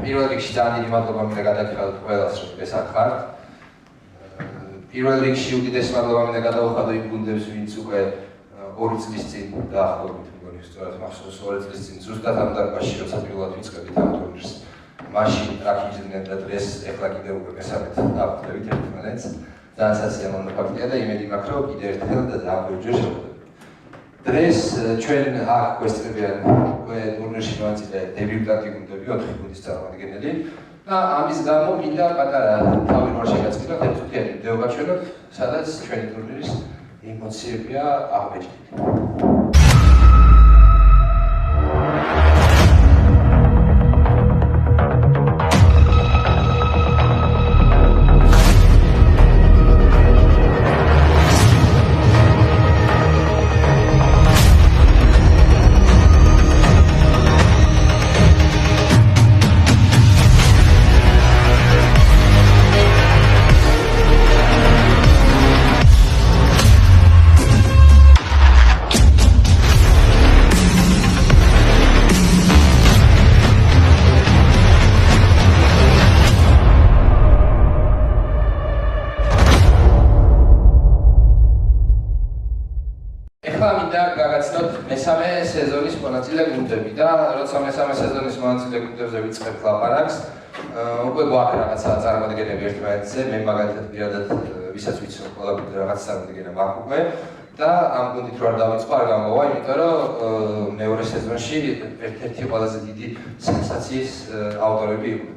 პირველ რიგში ძალიან დიდი მადლობა მინდა გადაგიხადოთ ყველას, რომ ეს აქ ხართ. პირველ რიგში უდიდესი მადლობა მინდა გადავხადო იმ გუნდებს, ვინც უკვე 2 წლის წინ დაახლოებით მგონი სწორად მახსოვს 2 წლის წინ ზუსტად ამ დარბაზში როცა პირველად ვიწყებდით ამ ტურნირს. მაშინ რაკიძდნენ და დღეს ეხლა კიდევ უკვე მესამედ დავხვდებით ერთმანეთს. ძალიან სასიამოვნო ფაქტია და იმედი მაქვს, რომ კიდევ ერთხელ და დაგვერჯერ შევხვდებით. დღეს ჩვენ აქ გვესწრებიან უკვე ტურნირში მონაწილე დებიუტანტი გუნდები 4 გუნდის წარმომადგენელი და ამის გამო მინდა პატარა თავი რო შეგაწყინოთ ერთწუთიანი ვიდეო გავჩვენოთ, სადაც ჩვენი ტურნირის ემოციებია აღბეჭდით. მესამე სეზონის მონაწილე გუნდები და როცა მესამე სეზონის მონაწილე გუნდებზე ვიწყებთ ლაპარაკს, უკვე გვაქვს რაღაცა წარმოდგენები ერთმანეთზე, მე მაგალითად პირადად ვისაც ვიცი რომ ყველა გუნდი რაღაც წარმოდგენა მაქვს უკვე და ამ გუნდით რო არ დავიწყო არ გამოვა, იმიტომ რომ მეორე სეზონში ერთ-ერთი ყველაზე დიდი სენსაციის ავტორები იყვნენ.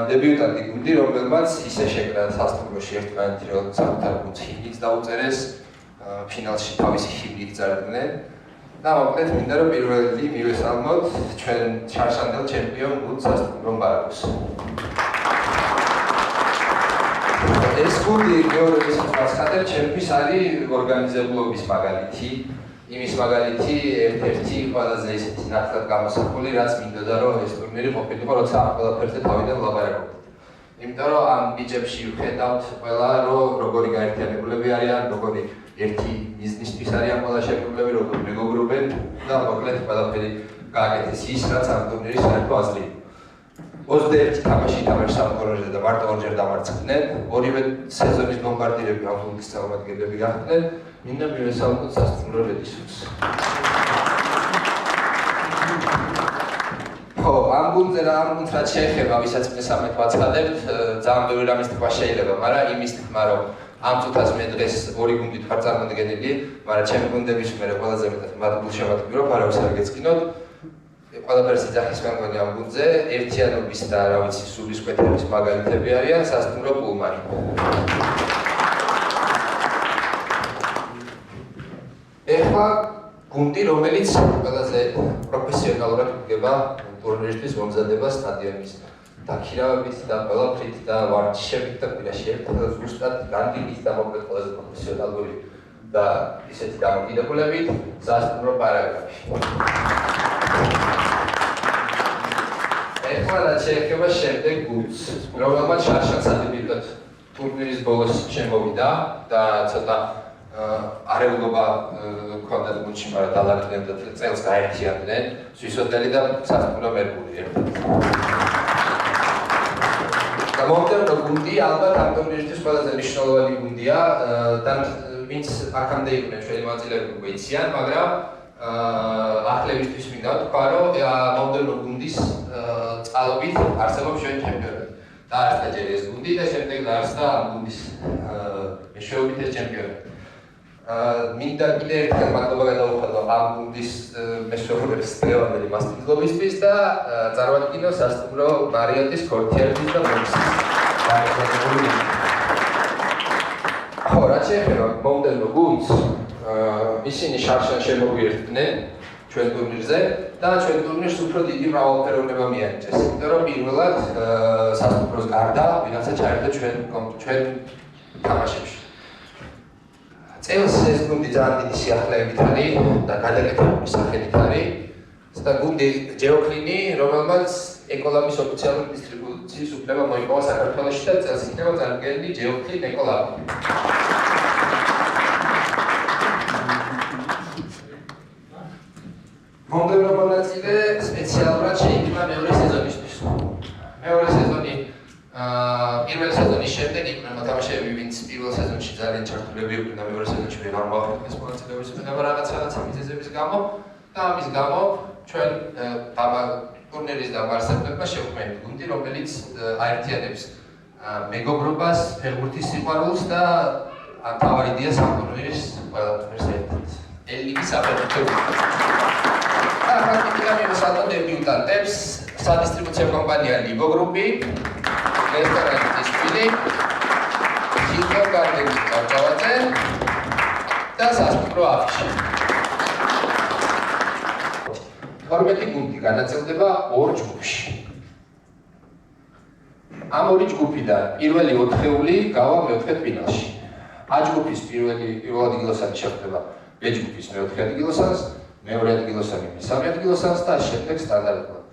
დებიუტანტი გუნდი, რომელმაც ისე შეკრა სასტუმროში ერთმანეთი რომ საკუთარ გუნდს ჰიმნიც დაუწერეს, ფინალში თავისი ჰიმნით წარდგნენ. და მოკლედ მინდა რომ პირველი მივესალმოთ ჩვენ ჩარშანდელ ჩემპიონ გუნდ სასტუმრო ბარაკოს. ეს გუნდი მეორე ვისაც ვაცხადებ, ჩემთვის არის ორგანიზებულობის მაგალითი, იმის მაგალითი ერთ-ერთი ყველაზე ისეთი ნათლად გამოსახული, რაც მინდოდა რომ ეს ტურნირი ყოფილიყო, როცა ამ ყველაფერზე თავიდან ვლაპარაკობთ. იმიტომ რომ ამ ბიჭებში ვხედავთ ყველა რომ როგორი გაერთიანებულები არიან, როგორი ერთი ბიზნესთვის არიან ყველა შემოვლები, როგორ მეგობრობენ და მოკლედ ყველაფერი გააკეთეს ის, რაც ამ ტურნირის საერთო აზრია. 21 თამაში ითამაშეს ამ ტურნირზე და მარტო 2-ჯერ დამარცხდნენ, ორივე სეზონის ბომბარდირები ამ გუნდის წარმომადგენლები გახდნენ, მინდა მივესალმოთ სასტუმრო რედისონს. ამ გუნდზე რა ამ გუნდს რაც შეეხება, ვისაც მესამედ ვაცხადებთ, ძალიან ბევრი რამის თქვა შეიძლება, მაგრამ იმის თქმა რომ ამ წუთას მე დღეს 2 გუნდით ვარ წარმოდგენილი, მაგრამ ჩემი გუნდების მე ყველაზე მეტად მადლშევატკბირო, არავის არ გეწკინოთ. ყველაფერს იძახის მე მგონი ამ გუნდზე, ერთიანობის და რა ვიცი, სულისკვეთების მაგალითები არიან სასტუმრო პულმანი. ეხლა გუნდი, რომელიც ყველაზე პროფესიონალურად იდგება ტურნირისთვის მომზადება სტადიონის დაქირავებით და ყველაფრით და ვარჯიშებით და კვირაში ერთხელ ზუსტად განდინით და მოკლედ ყველაზე პროფესიონალური და ისეთი დამოკიდებულებით სასტუმრო ბარაკებში. ეხლა რაც შეეხება შემდეგ გუნდს, რომელმაც შარშანს ადებითად ტურნირის ბოლოს შემოვიდა და ცოტა არეულობა ჰქონდათ გუნდში, მაგრამ დალაგდნენ და წელს გაერთიანდნენ სვისოდელი და სასტუმრო მერკური ერთად. მომდევნო გუნდი ალბათ ამ ტურნირისთვის ყველაზე მნიშვნელოვანი გუნდია და ვინც აქამდე იყვნენ ჩვენი მონაწილეები უკვე იციან, მაგრამ ახლებისთვის მინდა ვთქვა, რომ მომდევნო გუნდის წყალობით არსებობს ჩვენი ჩემპიონატი. დაარსდა ჯერ ეს გუნდი და შემდეგ დაარსდა ამ გუნდის მეშვეობით ეს ჩემპიონატი. მინდა კიდევ ერთხელ მადლობა გადავუხადო ამ გუნდის მეშვეობების დღევანდელი მასპინძლობისთვის და წარმოადგინო სასტუმრო მარიოტის, ქორთიარის და მომსის დაერთვებული. ხო, რაც შეეხება მომდევნო გუნდს, ისინი შარშან შემოგვიერთდნენ ჩვენ ტურნირზე და ჩვენ ტურნირს უფრო დიდი მრავალფეროვნება მიანიჭეს, იმიტომ რომ პირველად სასტუმროს გარდა ვინაცა ჩაერთო ჩვენ თამაშებში. წელს ეს გუნდი ძალიან დიდი სიახლეებით არის და გადაკეთებული სახელით არის და გუნდი ჯეოკლინი, რომელმაც ეკოლაბის ოფიციალური დისტრიბუციის უფლება მოიპოვა საქართველოში და წელს იქნება წარდგენილი ჯეოკლინ ეკოლაბი. მომდევნო მონაწილე სპეციალურად შეიქმნა მეორე სეზონისთვის. არ მოახერხეს მონაწილეობის მიღება რაღაცა მიზეზების გამო და ამის გამო ჩვენ ამ ტურნირის დამარცხებლებმა შევქმნით გუნდი, რომელიც აერთიანებს მეგობრობას, ფეხბურთის სიყვარულს და მთავარი იდეას ამ ტურნირის ყველაფერს ერთად. ელიგის საფეხბურთო გუნდი. ახლა მივსალმო დებიუტანტებს სადისტრიბუციო კომპანია ლიბო გრუპი, რესტორანი ტისპილი, ჯინგო გარდენი კავკავაძე და სასტუმრო აფიში. 12 გუნდი განაწილდება 2 ჯგუფში. ამ 2 ჯგუფიდან პირველი 4-ეული გავა მეოთხე ფინალში. A ჯგუფის პირველი ადგილოსანი შეხვდება B ჯგუფის მეოთხე ადგილოსანს, მეორე ადგილოსანი მესამე ადგილოსანს და შემდეგ სტანდარტულად.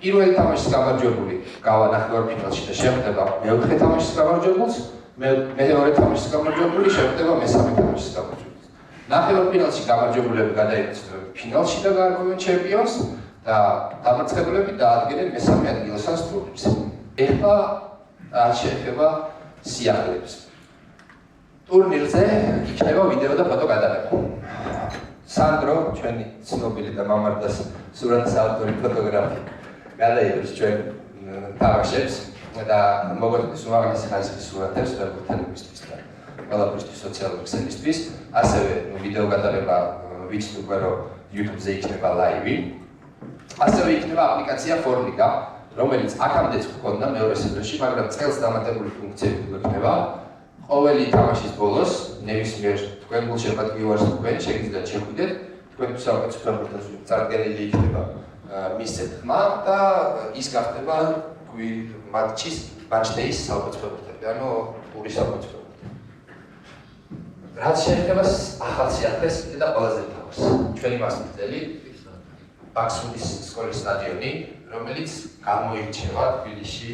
პირველი თამაშის გამარჯვებული გავა ნახევარფინალში და შეხვდება მეოთხე თამაშის გამარჯვებულს, მეორე თამაშის გამარჯვებული შეხვდება მესამე თამაშის გამარჯვებულს. ნახევარფინალში გამარჯვებულები გადაიქცნენ ფინალში და გაარკვევენ ჩემპიონს და დამარცხებულები დაადგენენ მესამე ადგილოსანს ტურნირს. ეხლა რაც შეეხება სიახლეებს. ტურნირზე იქნება ვიდეო და ფოტო გადაღება. სანდრო, ჩვენი ცნობილი და მამარდას სურათის ავტორი ფოტოგრაფი, გადაიღებს ჩვენ თამაშებს და მოგვეწოდეს უმაღლესი ხარისხის სურათებს ფეხბურთელებისთვის და ყველაფერთვის სოციალური ქსელისთვის. ასევე ვიდეო გადაღება ვიცით უკვე რომ YouTube-ზე იქნება ლაივი. ასევე იქნება აპლიკაცია Forliga, რომელიც აქამდეც ჰქონდა მეორე სეზონში, მაგრამ წელს დამატებული ფუნქციები გვექნება. ყოველი თამაშის ბოლოს ნებისმიერ თქვენ გულშემატ ვიუარს თქვენ შეგიძლიათ შეხვიდეთ, თქვენთვის საუკეთესო ფეხბურთელს წარდგენილი იქნება მისცეთ ხმა და ის გახდება მატჩ-დეის საუკეთესო ფეხბურთელი, ანუ პურის საუკეთესო ფეხბურთელი. რაც შეეხება ახალსიახლეს და ყველაზე თავის, ჩვენი მასპინძელი ბაქსუდის სკოლის სტადიონი, რომელიც გამოირჩევა თბილისში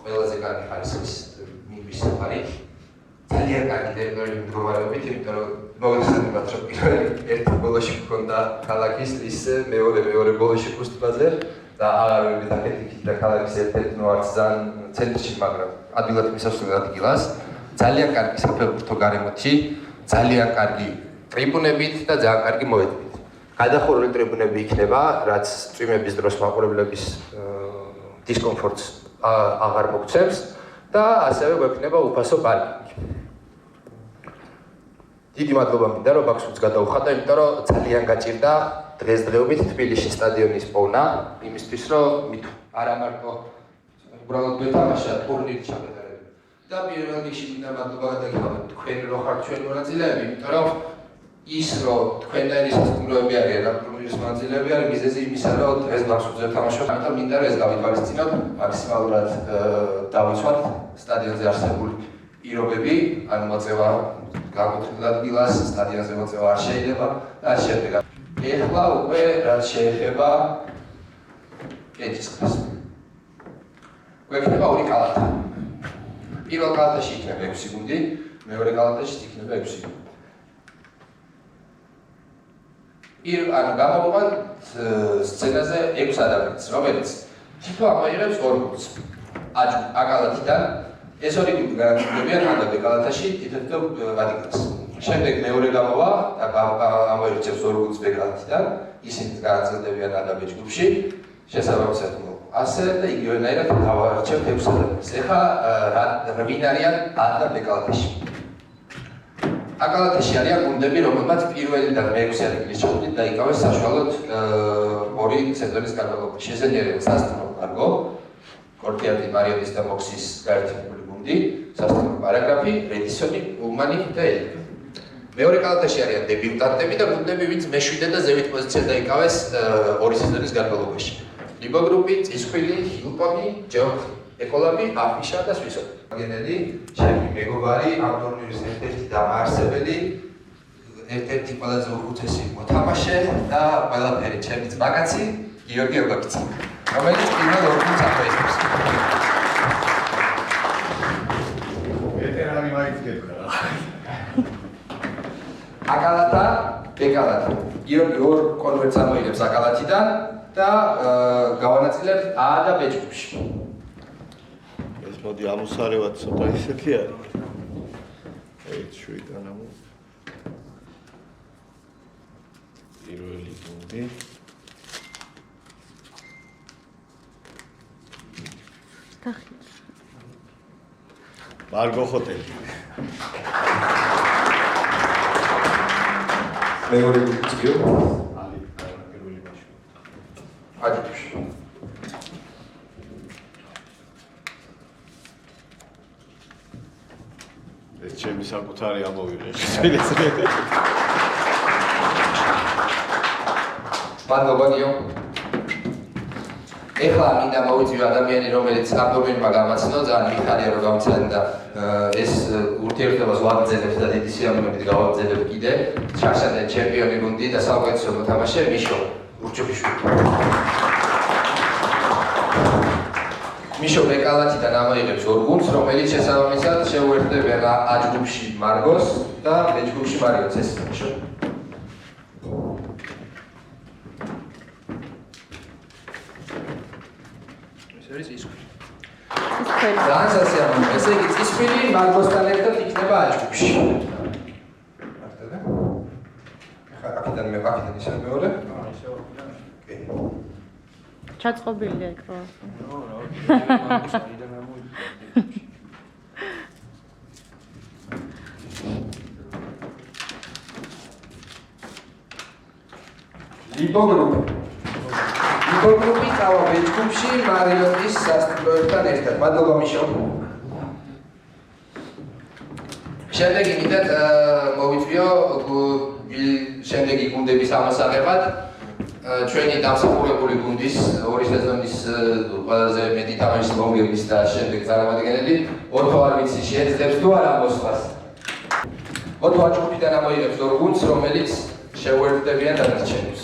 ყველაზე კარგი ხარისხის მიგვის საფარით. ძალიან კარგი ტერიტორიული მდგომარეობით, იმიტომ რომ მოგეხსენებათ, რომ პირველი ერთი ბოლოში ჰქონდა ქალაქის ისე მეორე ბოლოში ქუსტბაზე და აღარებით აქეთ იქით და ქალაქის ერთ-ერთი არც ძალიან ცენტრში, მაგრამ ადგილად მისასვლელ ადგილას, ძალიან კარგი საფეხბურთო გარემოთი, ძალიან კარგი ტრიბუნებით და ძალიან კარგი მოედნით. გადახურული ტრიბუნები იქნება, რაც წვიმების დროს მაყურებლების დისკომფორტს აღარ მოგცემს და ასევე გვექნება უფასო პარკინგი. დიდი მადლობა მინდა რომ ბაქსუს გადაუხადა, იმიტომ რომ ძალიან გაჭირდა დღესდღეობით თბილისში სტადიონის პოვნა, იმისთვის რომ მით არა მარტო უბრალოდ გვეთამაშა ტურნირი ჩამეტარებინა. და პირველ რიგში მინდა მადლობა გადაგიხადოთ თქვენ რო ხართ ჩვენი მონაწილეები, იმიტომ რომ ის რომ თქვენდაირი სასტუმროები არიან ამ ტურნირის მონაწილეები არის მიზეზი იმისა, რომ დღეს ბაქსუზე ვთამაშობ, ამიტომ მინდა რომ ეს გავითვალისწინოთ, მაქსიმალურად დავიცვათ სტადიონზე არსებული პირობები, ანუ მოწევა განკუთვნილ ადგილას, სტადიონზე მოწევა არ შეიძლება და შემდეგ. ეხლა უკვე რაც შეეხება კენჭისყრას. გვექნება 2 კალათა. პირველ კალათაში იქნება 6 გუნდი, მეორე კალათაში იქნება 6 გუნდი. ანუ გამოვყავთ სცენაზე 6 ადამიანს, რომელიც თითო ამოიღებს 2 გუნდს. აკალათიდან ეს 2 გუნდი განაწილებიან ამდე კალათაში თითო ადგილას. შემდეგ მეორე გამოვა და ამოირჩევს 2 გუნდს კალათიდან, ისინი განაწილებიან ამდე ჯგუფში, შესაბამისად ასე და იგივენაირად გავარჩევთ 6 ადამიანს. ეხლა ვინ არიან ამდე კალათაში? აკალათაში არიან გუნდები, რომელმაც პირველიდან მე-6 ადგილის ჩამოდით დაიკავეს საშუალოდ 2 სეზონის განმავლობაში. შესაძლებელია სასტუმრო კარგო, კორტიატი, მარიოტის და მოქსის გაერთიანებული გუნდი, სასტუმრო პარაგრაფი, რედისონი, ულმანი და ელიგა. მეორე კალათაში არიან დებიუტანტები და გუნდები, ვინც მე-7 და ზევით პოზიციას დაიკავეს 2 სეზონის განმავლობაში. ლიბო გრუპი, წისხვილი, ჰილტონი, ეკოლაბი, აფიშა და სვისოდი. გენელი, ჩემი მეგობარი, ამ ტურნირის ერთ-ერთი დამაარსებელი, ერთ-ერთი ყველაზე უხუცესი მოთამაშე და ყველაფერი ჩემი ძმაკაცი, გიორგი ელბაკიცი, რომელიც პირველ 2 გუნდს აფეისებს. ვეტერანი მაინც გეთქვა რა. აკალათა, ბეკალათა. გიორგი 2 კონვერტს ამოიღებს აკალათიდან და გავანაწილებს A და B ჯგუფში. მოდი ამუსარევად ცოტა ისეთი არის. ეი, შვიდანამო. მარგო ხოტელი. მეორე გუნდია. პირველი მატჩი. აჯიბში. ეს ჩემი საკუთარი ამოვიღე. მადლობა გიო. ეხლა მინდა მოვიწვიო ადამიანი, რომელიც აბდომენმა გამაცნო, ძალიან მიხარია რომ გამოცადი და ეს ურთიერთობას ვაგრძელებ და დიდი სიამოვნებით გავაგრძელებ კიდე. შაშადნენ ჩემპიონი გუნდი და საუკეთესო მოთამაშე მიშო ურჩუბიშვილი. მიშო ბეკალათიდან ამოიღებს ორ გუნდს, რომელიც შესაბამისად შეუერთდებიან აჯგუფში მარგოს და ბეჯგუფში მარიოც ეს მიშო. ძალიან სასიამოვნოა. ესე იგი წისქვილი მარგოსთან ერთად იქნება აჯგუფში. აქედან ისე მეორე. ჩაწყობილია ეკრო. Υπογρούπი წავა ბეჯგუფში მარიოტის სასტუმროებთან ერთად. მადლობა მიშო. შემდეგი მითად მოვიწვიო შემდეგი გუნდების ამასაღებად ჩვენი დამსახურებული გუნდის ორი სეზონის ყველაზე მეტი თამაშის მომგებლის და შემდეგ წარმომადგენელი ოთო არ ვიცი შეძლებს თუ არა მოსვლას. ოთო აჯგუფიდან ამოიღებს ორ გუნდს, რომელიც შეუერთდებიან დანარჩენებს.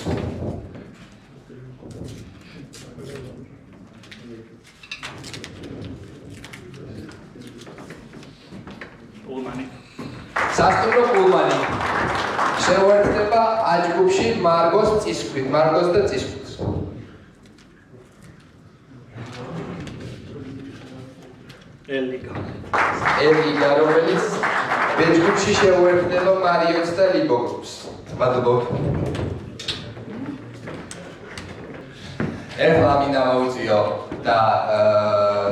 სასტუმრო პულმანი შეუერთდება აჯგუფში მარგოს წისქვით, მარგოს და წისქვილს. ელიგა, რომელიც ბეჯგუფში შეუერთდება მარიოტს და ლიბოგრუპს. მადლობა. ეხლა მინდა მოვიწვიო და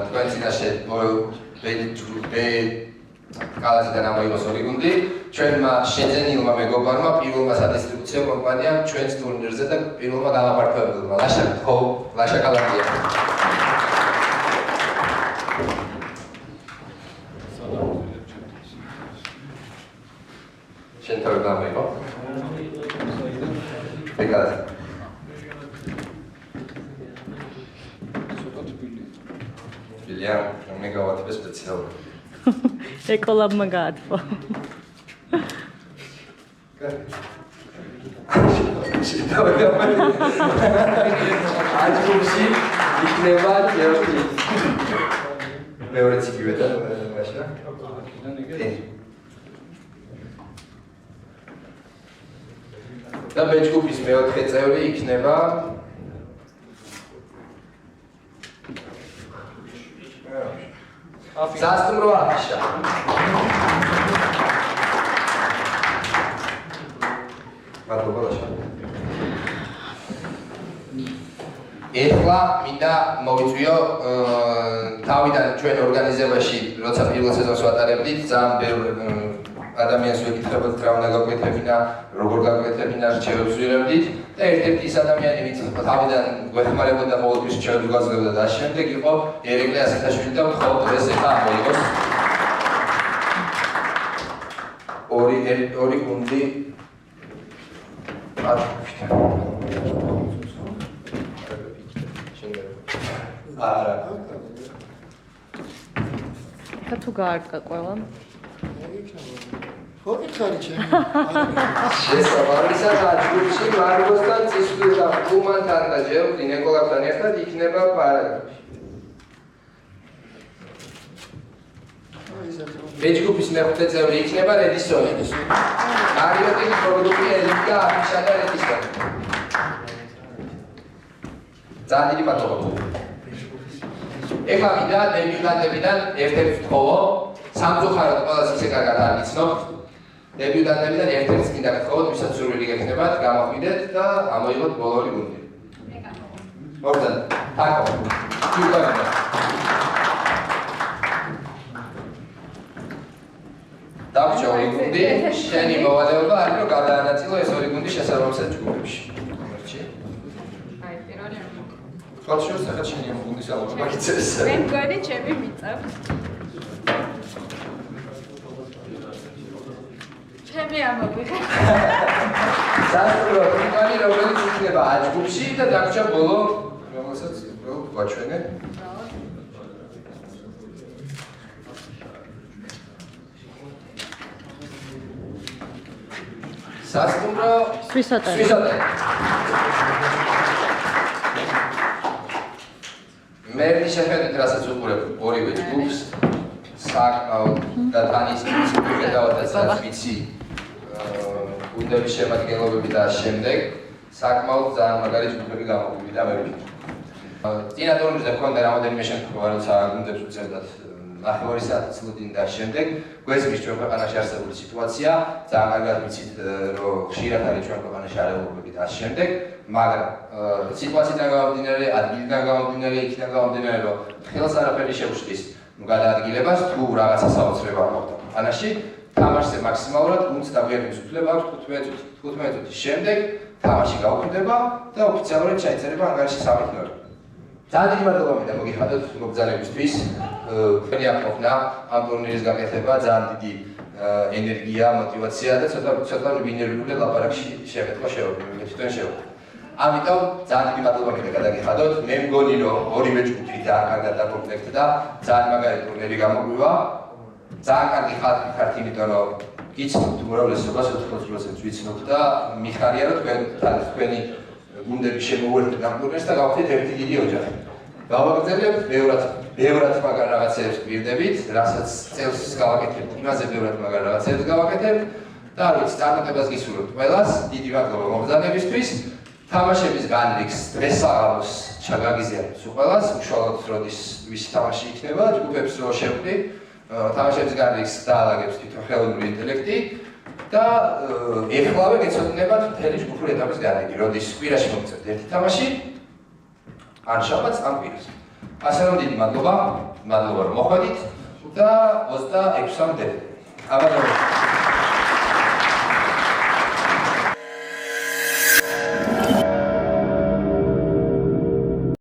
თქვენ წინაშე კალათიდან ამოიღოს ორი გუნდი. ჩვენმა შეძენილმა მეგობარმა პირველმა სადისტრიბუციო კომპანიამ ჩვენს ტურნირზე და პირველმა გამაფართოებელმა ლაშა კალათია. შენ თავი გამოიღო? ეკალათი. ბილია, მე გავათბე სპეციალურად. ეკოლაბმა გაათბო. აჯგუფში იქნება ჯერში. მეორე ციგივეთან მაშინ. და ბეჯგუფის მეოთხე წევრი იქნება სასტუმრო აფიშა. მადლობა ლაშა. ეხლა მინდა მოვიწვიო თავიდან ჩვენ ორგანიზებაში, როცა პირველ სეზონს ვატარებდით, ძალიან ბევრი ადამიანს ვეკითხებოდ რა უნდა გაგვეთებინა, როგორ გაგვეთებინა, რჩევებს ვიღებდით და ერთ-ერთი ის ადამიანი, ვინც თავიდან გვეხმარებოდა ყოველთვის რჩევებს გვაძლევდა და შემდეგ იყო ერეკლე ასეთაშვილი და მხოლოდ ეს ეხლა ამოიღოს ორი გუნდი აჯგუფში. არა. თუ გაარტყა ყველა. ხოქითხარი ჩემი. შესაბამისად აჯგუფში მარგოსთან წისქვილ და პულმანთან და ჯერუდი ნიკოლასთან ერთად იქნება პარაგრაფი. ბეჯგუფის მეხუთე წევრი იქნება რედისონი. მარიოტის პროდუქტი ელიგა აფიშა და რედისონი. ძალიან დიდი მადლობა. ეხლა მინდა დებიუტანტებიდან ერთ-ერთს ვთხოვო, სამწუხაროდ ყველას ისე კარგად არ გიცნობთ. დებიუტანტებიდან ერთ-ერთს მინდა გთხოვოთ, ვისაც სურვილი გექნებათ, გამოხვიდეთ და ამოიღოთ ბოლოური გუნდი. მოგდან, თაკო. იუგანა. დავჭო ორი გუნდი, შენი მოვალეობა არის რომ გადაანაწილო ეს ორი გუნდი შესაბამისად ჯგუფებში. მერჩი. აი, პირველი. ხალხშოს ახლა შენი გუნდის ალბათ მაგიცეს. მე მგონი ჩემი მიწევს. ჩემი ამოვიღე. სასწრაფო გუნდი რომელიც იქნება აჯგუფში და დაგჭა ბოლო რომელსაც უბრალოდ გვაჩვენე. სასტუმრო სვისოტელი. მე შეხედეთ რასაც უყურებ ორივე ჯგუფს საკმაოდ და თანის გადავადაც ვიცი გუნდების შემადგენლობები და შემდეგ საკმაოდ ძალიან მაგარი ჯგუფები გამოგვივიდა მე ვიცი. წინა ტურნირზე მქონდა რამოდენიმე შემთხვევა როცა გუნდებს უწევდათ ნახევარი საათი წლოდინი და შემდეგ გვესმის ჩვენ ქვეყანაში არსებული სიტუაცია ძალიან კარგად ვიცით რომ ხშირად არის ჩვენ ქვეყანაში არეულობები და ამ შემდეგ მაგრამ სიტუაციიდან გამომდინარე ადგილიდან გამომდინარე იქიდან გამომდინარე რომ ხელს არაფერი შეუშლის გადაადგილებას თუ რაღაცა საოცრება მოხდა ქვეყანაში თამაშზე მაქსიმალურად გუნდს დაგვიანების უფლება აქვს 15 წუთის შემდეგ თამაში გაუქმდება და ოფიციალურად ჩაიწერება ანგარიში 3-0. ძალიან დიდი მადლობა მინდა მოგიხადოთ მოგზაურებისთვის. თქვენი აფხნა ამ ტურნირის გაკეთება ძალიან დიდი ენერგია, мотивация და ცოტა ვინერვიული ლაპარაკში შემეთქვა შეუძლებელი თვითონ შეუძლებელი. ამიტომ ძალიან დიდი მადლობა მინდა გადაგიხადოთ. მე მგონი რომ ორივე ჯგუფი ძალიან კარგად დაკომპლექტდა, ძალიან მაგარი ტურნირი გამოგვივა. ძალიან კარგი ხალხი ხართ, იმიტომ რომ გიცნობთ უმრავლესობას 80% ვიცნობთ და მიხარია რომ თქვენი გუნდები შემოუერთდეთ ამ ტურნირს და გავხდით ერთი დიდი ოჯახი. გავაგრძელებთ ბევრად მაგარ რაღაცებს გვირდებით, რასაც წელს გავაკეთებთ, იმაზე ბევრად მაგარ რაღაცებს გავაკეთებთ და არ ვიცი, წარმატებას გისურვებთ ყველას, დიდი მადლობა მოგზაურებისთვის. თამაშების განრიგს დღესაღამოს ჩაგაგიზიარებთ ყველას, უშუალოდ როდის ვისი თამაში იქნება, ჯგუფებს რო შევხვდით, თამაშების განრიგს დაალაგებს თვითონ ხელოვნური ინტელექტი და ეხლავე გეცოდინებათ მთელი ჯგუფური ეტაპის განრიგი, როდის კვირაში მოგწევთ ერთი თამაში, ან შაბათს, ან კვირას. ასე რომ დიდი მადლობა რომ მოხვედით და 26-მდე. აბა